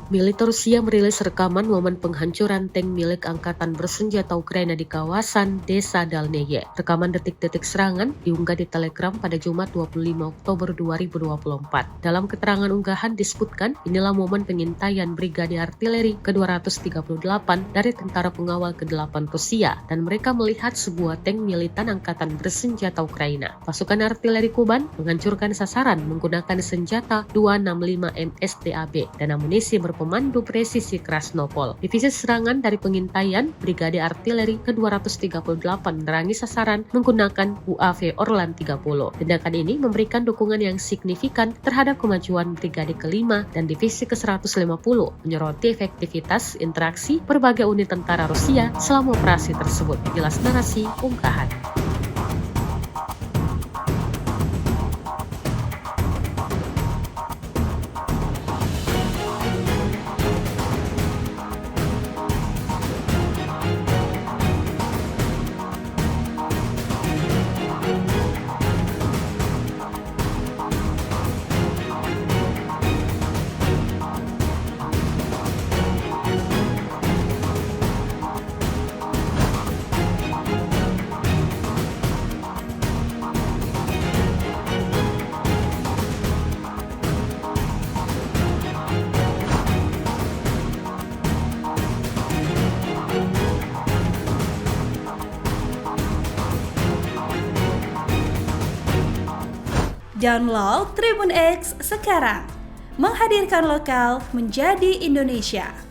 Militer Rusia merilis rekaman momen penghancuran tank milik Angkatan Bersenjata Ukraina di kawasan Desa Dalneye. Rekaman detik-detik serangan diunggah di Telegram pada Jumat 25 Oktober 2024. Dalam keterangan unggahan disebutkan, inilah momen pengintaian Brigade Artileri ke-238 dari Tentara Pengawal ke-8 Rusia, dan mereka melihat sebuah tank militan Angkatan Bersenjata Ukraina. Pasukan artileri Kuban menghancurkan sasaran menggunakan senjata 265 MSDAB dan amunisi pemandu presisi Krasnopol. Divisi serangan dari pengintaian Brigade Artileri ke-238 menerangi sasaran menggunakan UAV Orlan 30. Tindakan ini memberikan dukungan yang signifikan terhadap kemajuan Brigade ke-5 dan Divisi ke-150, menyoroti efektivitas interaksi berbagai unit tentara Rusia selama operasi tersebut. Jelas narasi unggahan. Download Tribun X sekarang, menghadirkan lokal menjadi Indonesia.